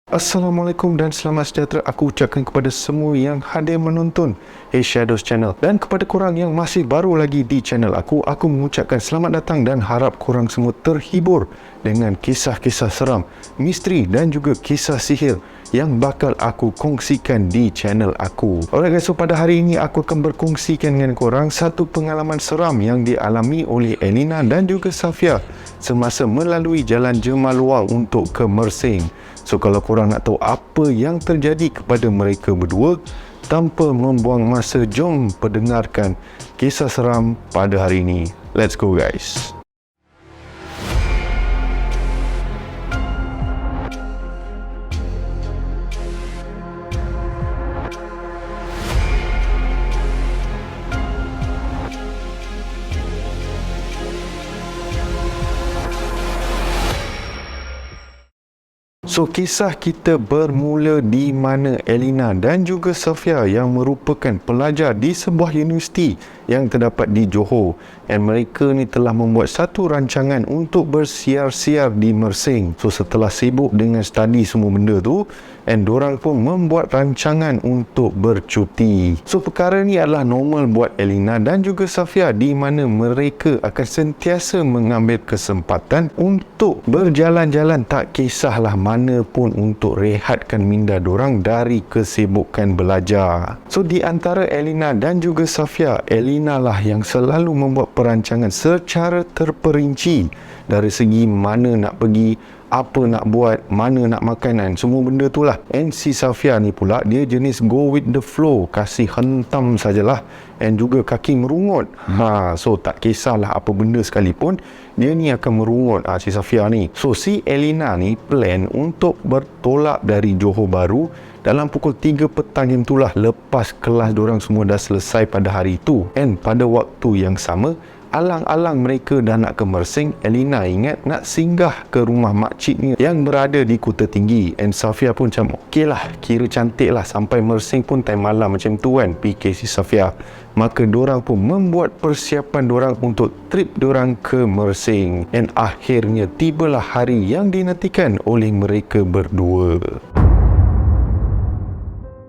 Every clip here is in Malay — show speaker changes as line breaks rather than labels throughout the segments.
Assalamualaikum dan selamat sejahtera aku ucapkan kepada semua yang hadir menonton Shadows Channel, dan kepada korang yang masih baru lagi di channel aku mengucapkan selamat datang dan harap korang semua terhibur dengan kisah-kisah seram, misteri dan juga kisah sihir yang bakal aku kongsikan di channel aku. Alright guys, so pada hari ini aku akan berkongsikan dengan korang satu pengalaman seram yang dialami oleh Elina dan juga Safia semasa melalui jalan Jemaluang untuk ke Mersing. So kalau korang nak tahu apa yang terjadi kepada mereka berdua, tanpa membuang masa, jom pendengarkan kisah seram pada hari ini. Let's go guys. So, kisah kita bermula di mana Elina dan juga Safia yang merupakan pelajar di sebuah universiti yang terdapat di Johor, dan mereka ni telah membuat satu rancangan untuk bersiar-siar di Mersing. So, setelah sibuk dengan study semua benda tu, dan diorang pun membuat rancangan untuk bercuti. So, perkara ni adalah normal buat Elina dan juga Safia, di mana mereka akan sentiasa mengambil kesempatan untuk berjalan-jalan, tak kisahlah mana pun, untuk rehatkan minda dorang dari kesibukan belajar. So, di antara Elina dan juga Safia, Elina lah yang selalu membuat perancangan secara terperinci dari segi mana nak pergi, apa nak buat, mana nak makanan, semua benda tu lah. And si Safia ni pula, dia jenis go with the flow, kasih hentam sajalah, and juga kaki merungut. So tak kisahlah apa benda sekalipun, dia ni akan merungut si Safia ni. So si Elina ni plan untuk bertolak dari Johor Bahru dalam pukul 3 petang yang itulah, lepas kelas dorang semua dah selesai pada hari itu. And pada waktu yang sama, alang-alang mereka dah nak ke Mersing, Elina ingat nak singgah ke rumah makciknya yang berada di Kota Tinggi. And Safia pun macam okey lah, kira cantik lah, sampai Mersing pun time malam macam tu kan, fikir si Safia. Maka dorang pun membuat persiapan dorang untuk trip dorang ke Mersing. And akhirnya tibalah hari yang dinantikan oleh mereka berdua.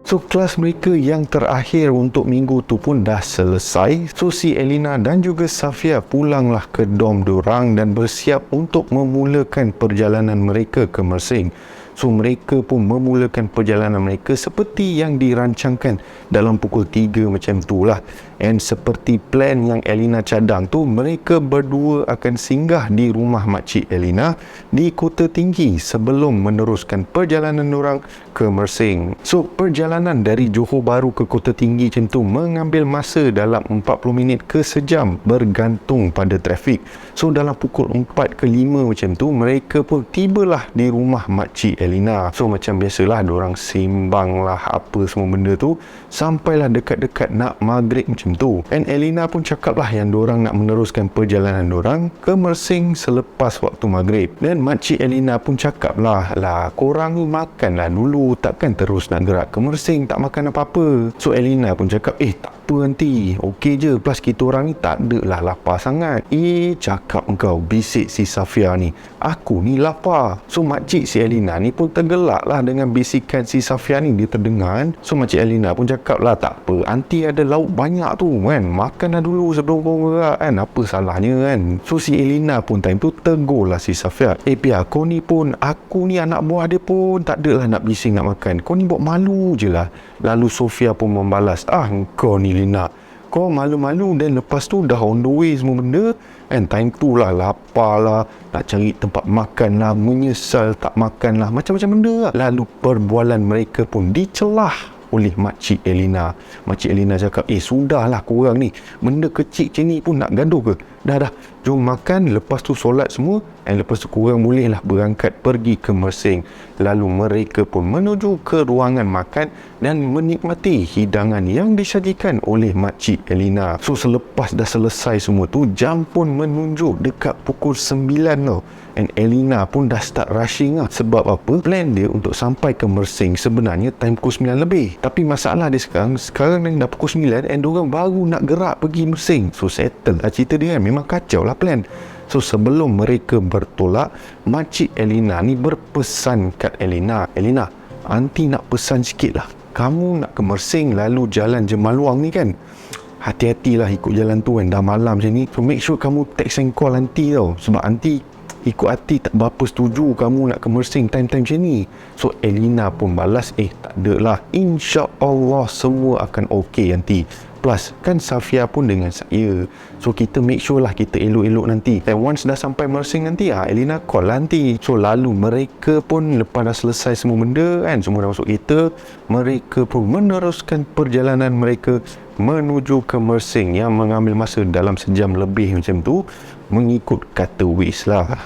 So, kelas mereka yang terakhir untuk minggu tu pun dah selesai. So, si Elina dan juga Safia pulanglah ke dorm dorang dan bersiap untuk memulakan perjalanan mereka ke Mersing. So, mereka pun memulakan perjalanan mereka seperti yang dirancangkan dalam pukul 3 macam tu lah. And seperti plan yang Elina cadang tu, mereka berdua akan singgah di rumah makcik Elina di Kota Tinggi sebelum meneruskan perjalanan orang ke Mersing. So, perjalanan dari Johor Bahru ke Kota Tinggi macam tu mengambil masa dalam 40 minit ke sejam, bergantung pada trafik. So, dalam pukul 4 ke 5 macam tu, mereka pun tibalah di rumah makcik Elina. So, macam biasalah, diorang simbang lah apa semua benda tu, sampailah dekat-dekat nak maghrib macam tu. And Elina pun cakap lah yang diorang nak meneruskan perjalanan diorang ke Mersing selepas waktu maghrib. Dan makcik Elina pun cakap lah, korang ni makan lah dulu, takkan terus nak gerak ke Mersing tak makan apa-apa. So Elina pun cakap, tak apa nanti, okey je, plus kita orang ni tak ada lah lapar sangat. Cakap engkau, bisik si Safia ni, aku ni lapar. So makcik si Elina ni pun tergelak lah dengan bisikan si Safia ni, dia terdengar kan. So makcik Elina pun cakap lah, tak apa, nanti ada lauk banyak tu kan, makan dah dulu sebelum kau gerak kan, apa salahnya kan. So si Elina pun time tu tegur lah si Safia, Pia, kau ni pun, aku ni anak buah dia pun tak adalah nak bising nak makan, kau ni buat malu je lah. Lalu Sofia pun membalas, kau ni Lina, kau malu-malu, dan lepas tu dah on the way semua benda, and time tu lah lapar lah, nak cari tempat makan lah, menyesal tak makan lah, macam-macam benda lah. Lalu perbualan mereka pun dicelah oleh makcik Elina. Makcik Elina cakap, sudahlah korang ni, benda kecil macam ni pun nak gaduh ke? Dah, jom makan, lepas tu solat semua, dan lepas tu korang bolehlah berangkat pergi ke Mersing. Lalu mereka pun menuju ke ruangan makan dan menikmati hidangan yang disajikan oleh makcik Elina. So selepas dah selesai semua tu, jam pun menunjuk dekat pukul 9 tau. And Elina pun dah start rushing lah. Sebab apa? Plan dia untuk sampai ke Mersing sebenarnya time pukul 9 lebih. Tapi masalah dia sekarang dah pukul 9, and diorang baru nak gerak pergi Mersing. So settle lah cerita dia kan, memang kacau lah plan. So sebelum mereka bertolak, Makcik Elina ni berpesan kat Elina, Elina, aunty nak pesan sikit lah, kamu nak ke Mersing lalu jalan Jemaluang ni kan, hati-hatilah ikut jalan tu kan, dah malam macam ni. So make sure kamu text and call aunty tau, sebab aunty ikut hati tak berapa setuju kamu nak ke Mersing time-time macam ni. So Elina pun balas, tak ada lah, insya-Allah semua akan okey aunty. Plus kan Safia pun dengan saya, so kita make sure lah kita elok-elok nanti. And once dah sampai Mersing nanti, Elina call lah nanti. So lalu mereka pun lepas dah selesai semua benda kan, semua dah masuk kereta, mereka pun meneruskan perjalanan mereka menuju ke Mersing yang mengambil masa dalam sejam lebih macam tu, mengikut kata Waze lah.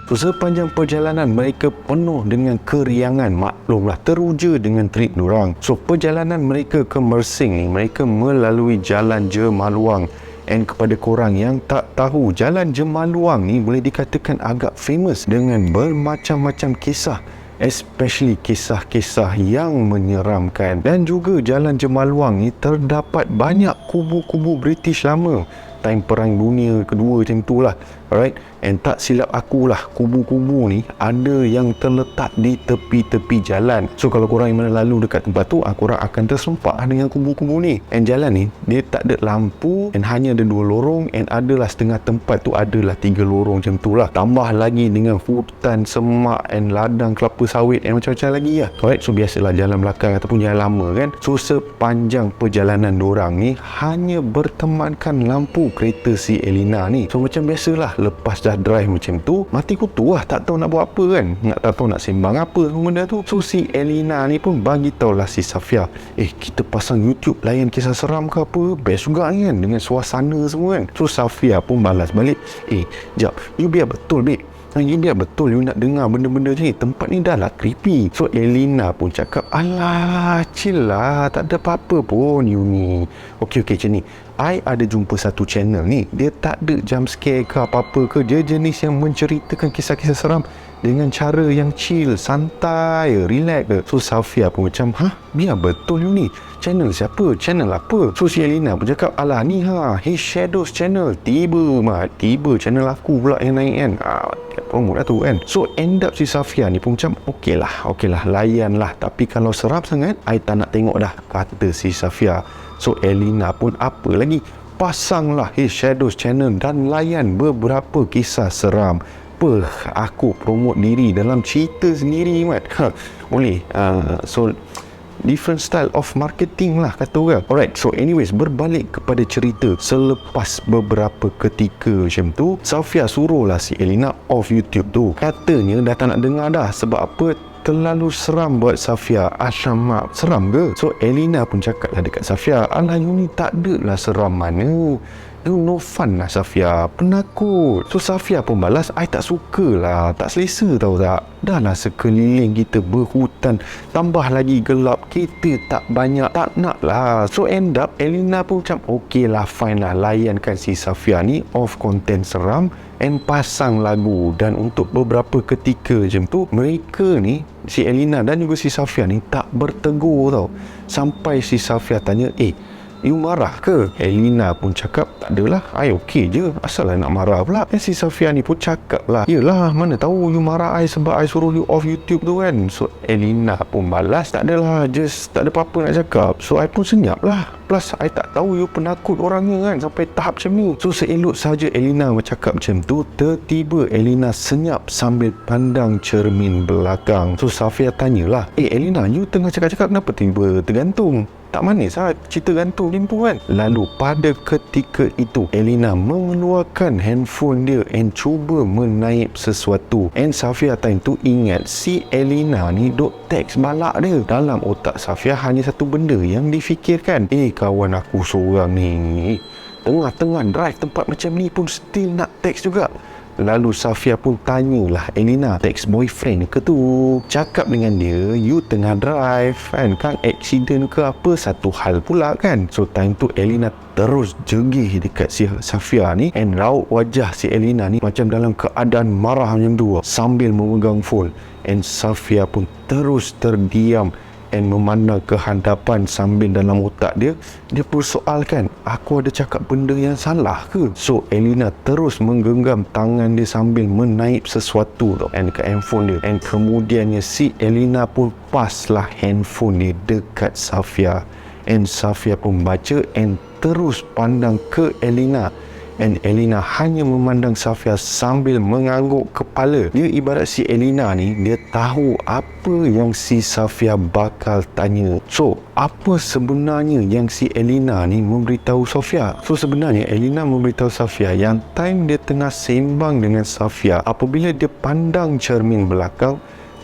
So sepanjang perjalanan mereka penuh dengan keriangan, maklumlah teruja dengan trip diorang. So perjalanan mereka ke Mersing ni, mereka melalui jalan Jemaluang. And kepada korang yang tak tahu, jalan Jemaluang ni boleh dikatakan agak famous dengan bermacam-macam kisah, especially kisah-kisah yang menyeramkan. Dan juga jalan Jemaluang ni terdapat banyak kubu-kubu British lama time Perang Dunia Kedua macam tu lah. Alright, and tak silap aku lah, kubu-kubu ni ada yang terletak di tepi-tepi jalan. So kalau korang yang mana lalu dekat tempat tu, korang akan tersumpak dengan kubu-kubu ni. And jalan ni dia tak ada lampu, and hanya ada 2 lorong, and adalah setengah tempat tu adalah 3 lorong macam tu lah. Tambah lagi dengan hutan, semak, and ladang kelapa sawit, and macam-macam lagi lah. Alright, so biasalah jalan belakang ataupun jalan lama kan. So sepanjang perjalanan dorang ni hanya bertemankan lampu kereta si Elina ni. So macam biasalah, lepas dah drive macam tu, mati kutu lah, tak tahu nak buat apa kan, tak tahu nak sembang apa benda tu. So si Elina ni pun bagi tahu lah si Safia, kita pasang YouTube layan kisah seram ke apa, best juga ni kan, dengan suasana semua kan. So Safia pun balas balik, jap, you biar betul babe, you biar betul you nak dengar benda-benda macam ni, tempat ni dah lah creepy. So Elina pun cakap, alah chill lah, tak ada apa-apa pun you ni. Okey macam ni, I ada jumpa satu channel ni, dia tak ada jump scare ke apa-apa ke, dia jenis yang menceritakan kisah-kisah seram dengan cara yang chill, santai, relax ke. So Safia pun macam, biar betul you ni, channel siapa, channel apa. So si Elina pun cakap, alah ni His Shadows channel. Tiba channel aku pula yang naik kan, promote lah tu kan. So end up si Safia ni pun macam, okey lah, layan lah, tapi kalau seram sangat I tak nak tengok dah, kata si Safia. So Elina pun apa lagi, pasanglah His Shadows channel dan layan beberapa kisah seram. Aku promote diri dalam cerita sendiri Mat. Boleh. So different style of marketing lah kata orang. Alright, so anyways, berbalik kepada cerita. Selepas beberapa ketika macam tu, Safia suruhlah si Elina off YouTube tu. Katanya dah tak nak dengar dah. Sebab apa? Terlalu seram buat Safia. Asyamak, seram ke? So Elina pun cakap lah dekat Safia, alah you ni tak ada lah seram mana, you no fun lah Safia, penakut. So Safia pun balas, I tak suka lah, tak selesa tau tak. Dah lah sekeliling kita berhutan, tambah lagi gelap, kita tak banyak, tak nak lah. So end up Elina pun macam, okey lah, fine lah, layankan si Safia ni off konten seram and pasang lagu. Dan untuk beberapa ketika macam tu, mereka ni, si Elina dan juga si Safia ni tak bertegur tau. Sampai si Safia tanya, you marah ke? Elina pun cakap, tak adalah, I okey je, asal nak marah pula. Dan si Safia ni pun cakap lah, yelah, mana tahu you marah I sebab I suruh you off YouTube tu kan. So Elina pun balas, tak adalah, just tak ada apa-apa nak cakap. So I pun senyap lah, plus I tak tahu you penakut orangnya kan sampai tahap macam ni. So seelok saja Elina bercakap macam tu, tiba-tiba Elina senyap sambil pandang cermin belakang. So Safia tanyalah, Elina, you tengah cakap-cakap kenapa tiba tergantung? Tak manis lah cerita gantung limpu kan. Lalu pada ketika itu Elina mengeluarkan handphone dia and cuba menaip sesuatu. And Safia time tu ingat si Elina ni duk teks balak dia. Dalam otak Safia hanya satu benda yang difikirkan, kawan aku seorang ni tengah-tengah drive tempat macam ni pun still nak teks juga. Lalu Safia pun tanyalah Elina, teks boyfriend ke tu? Cakap dengan dia, you tengah drive kan, accident ke apa, satu hal pula kan. So time tu Elina terus jegih dekat si Safia ni, and raut wajah si Elina ni macam dalam keadaan marah macam tu sambil memegang phone. And Safia pun terus terdiam and memandang ke hadapan sambil dalam otak dia persoalkan, aku ada cakap benda yang salah ke? So Elina terus menggenggam tangan dia sambil menaip sesuatu tau, and ke handphone dia, and kemudiannya si Elina pun paslah handphone dia dekat Safia, and Safia pun baca and terus pandang ke Elina, and Elina hanya memandang Safia sambil mengangguk kepala. Dia ibarat si Elina ni, dia tahu apa yang si Safia bakal tanya. So apa sebenarnya yang si Elina ni memberitahu Safia? So sebenarnya Elina memberitahu Safia yang time dia tengah sembang dengan Safia, apabila dia pandang cermin belakang,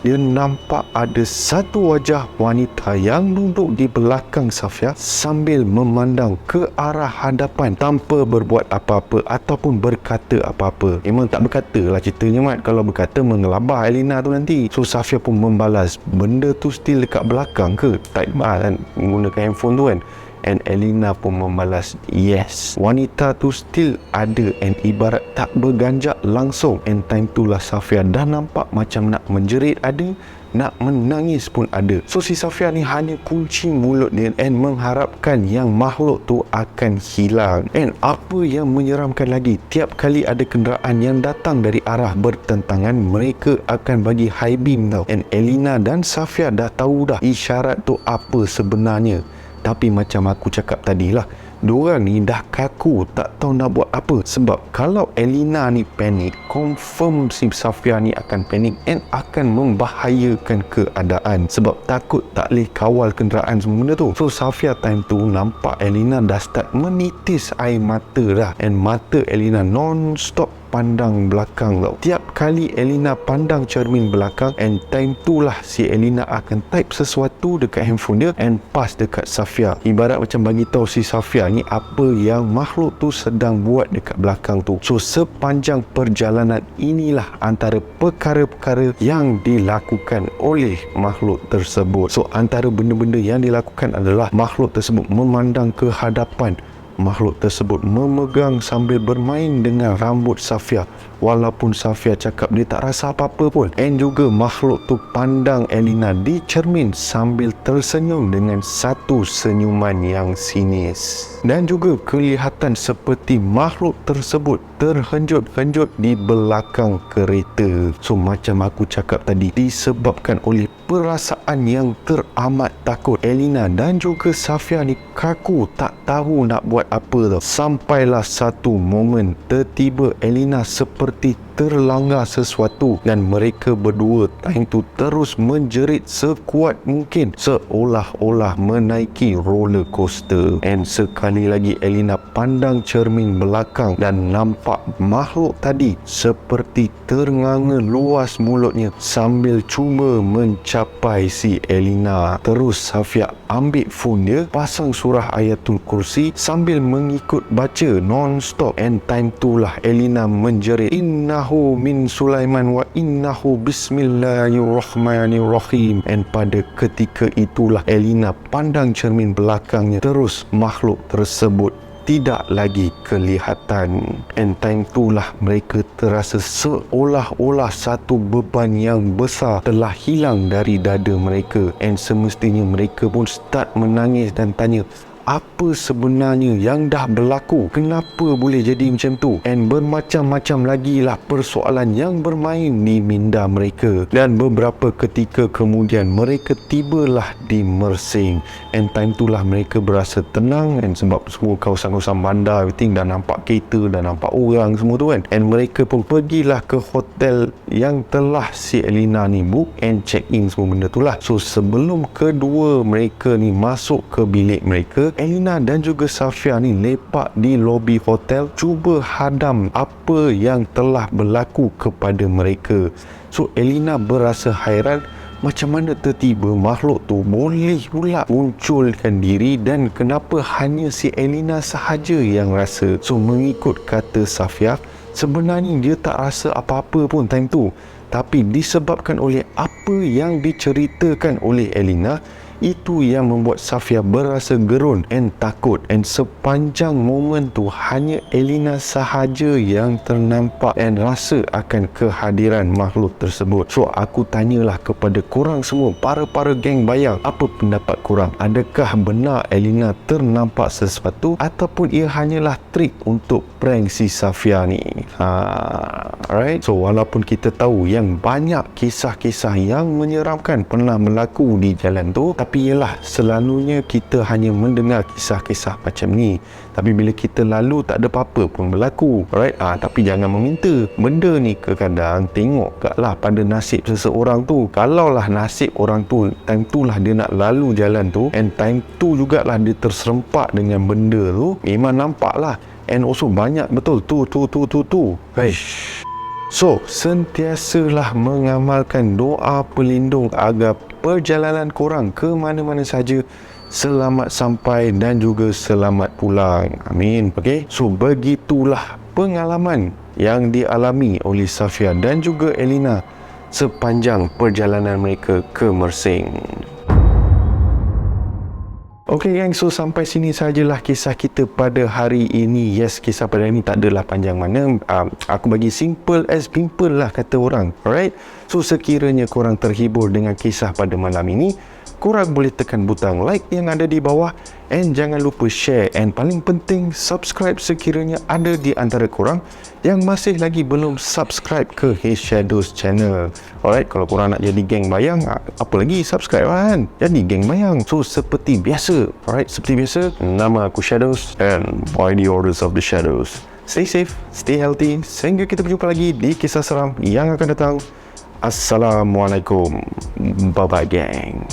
dia nampak ada satu wajah wanita yang duduk di belakang Safia sambil memandang ke arah hadapan tanpa berbuat apa-apa ataupun berkata apa-apa. Memang tak berkata lah ceritanya, Mat. Kalau berkata mengelabah Elina tu nanti. So Safia pun membalas, benda tu still dekat belakang ke? Type kan, menggunakan handphone tu kan. And Elina pun membalas, yes, wanita tu still ada, and ibarat tak berganjak langsung. And time tu lah Safia dah nampak macam nak menjerit ada, nak menangis pun ada. So si Safia ni hanya kunci mulut dia and mengharapkan yang makhluk tu akan hilang. And apa yang menyeramkan lagi, tiap kali ada kenderaan yang datang dari arah bertentangan, mereka akan bagi high beam tau. And Elina dan Safia dah tahu dah isyarat tu apa sebenarnya. Tapi macam aku cakap tadi lah, diorang ni dah kaku, tak tahu nak buat apa. Sebab kalau Elina ni panik, confirm si Safia ni akan panik and akan membahayakan keadaan. Sebab takut tak boleh kawal kenderaan semua benda tu. So Safia time tu nampak Elina dah start menitis air mata dah. And mata Elina non-stop pandang belakang tau. Tiap kali Elina pandang cermin belakang, and time tu lah si Elina akan type sesuatu dekat handphone dia and pass dekat Safia. Ibarat macam bagi tahu si Safia ni apa yang makhluk tu sedang buat dekat belakang tu. So sepanjang perjalanan inilah antara perkara-perkara yang dilakukan oleh makhluk tersebut. So antara benda-benda yang dilakukan adalah makhluk tersebut memandang ke hadapan. Makhluk tersebut memegang sambil bermain dengan rambut Safia, walaupun Safia cakap dia tak rasa apa-apa pun. And juga makhluk tu pandang Elina di cermin sambil tersenyum dengan satu senyuman yang sinis. Dan juga kelihatan seperti makhluk tersebut terhenjut-henjut di belakang kereta. So macam aku cakap tadi, disebabkan oleh perasaan yang teramat takut, Elina dan juga Safia ni kaku, tak tahu nak buat apa tau. Sampailah satu momen tertiba Elina seperti terlanggar sesuatu dan mereka berdua time tu terus menjerit sekuat mungkin, seolah-olah menaiki roller coaster. And sekali lagi Elina pandang cermin belakang dan nampak makhluk tadi seperti ternganga luas mulutnya sambil cuba mencapai si Elina. Terus Safia ambil phone dia, pasang surah Ayatul Kursi sambil mengikut baca non-stop. And time tu lah Elina menjerit, innahu min Sulaiman wa innahu bismillahirrahmanirrahim. And pada ketika itulah Elina pandang cermin belakangnya, terus makhluk tersebut tidak lagi kelihatan. And time itulah mereka terasa seolah-olah satu beban yang besar telah hilang dari dada mereka. And semestinya mereka pun start menangis dan tanya, apa sebenarnya yang dah berlaku? Kenapa boleh jadi macam tu? And bermacam-macam lagi lah persoalan yang bermain di minda mereka. Dan beberapa ketika kemudian mereka tibalah di Mersing. And time tu lah mereka berasa tenang, and sebab semua kawasan-kawasan bandar everything dah nampak kereta, dah nampak orang semua tu kan. And mereka pun pergilah ke hotel yang telah si Elina ni book and check in semua benda tu lah. So sebelum kedua mereka ni masuk ke bilik mereka, Elina dan juga Safia ni lepak di lobi hotel cuba hadam apa yang telah berlaku kepada mereka. So Elina berasa hairan, macam mana tertiba makhluk tu boleh pula munculkan diri dan kenapa hanya si Elina sahaja yang rasa. So mengikut kata Safia, sebenarnya dia tak rasa apa-apa pun time tu, tapi disebabkan oleh apa yang diceritakan oleh Elina, Itu yang membuat Safia berasa gerun and takut, and sepanjang momen tu hanya Elina sahaja yang ternampak and rasa akan kehadiran makhluk tersebut. So aku tanyalah kepada korang semua, para geng bayang, apa pendapat korang? Adakah benar Elina ternampak sesuatu ataupun ia hanyalah trik untuk prank si Safia ni? Alright. So walaupun kita tahu yang banyak kisah-kisah yang menyeramkan pernah berlaku di jalan tu, tapi ialah selalunya kita hanya mendengar kisah-kisah macam ni. Tapi bila kita lalu tak ada apa-apa pun berlaku. Alright. Tapi jangan meminta. Benda ni kadang tengok kaklah pada nasib seseorang tu. Kalaulah nasib orang tu time tu lah dia nak lalu jalan tu, and time tu jugalah dia terserempak dengan benda tu, memang nampak lah. And also banyak betul tu. Baik. So, sentiasalah mengamalkan doa pelindung agar perjalanan korang ke mana-mana saja selamat sampai dan juga selamat pulang. Amin. Okay? So, begitulah pengalaman yang dialami oleh Safia dan juga Elina sepanjang perjalanan mereka ke Mersing. Okey gang, so sampai sini sajalah kisah kita pada hari ini. Yes, kisah pada hari ini tak adalah panjang mana. Aku bagi simple as pimple lah kata orang. Alright. So sekiranya korang terhibur dengan kisah pada malam ini, korang boleh tekan butang like yang ada di bawah, and jangan lupa share, and paling penting subscribe sekiranya ada di antara korang yang masih lagi belum subscribe ke His Shadows channel. Alright, kalau korang nak jadi geng bayang, apa lagi subscribe kan, jadi geng bayang. So seperti biasa, alright, seperti biasa, nama aku Shadows, and by the orders of the Shadows, stay safe, stay healthy, sehingga kita berjumpa lagi di kisah seram yang akan datang. Assalamualaikum. Bye bye gang.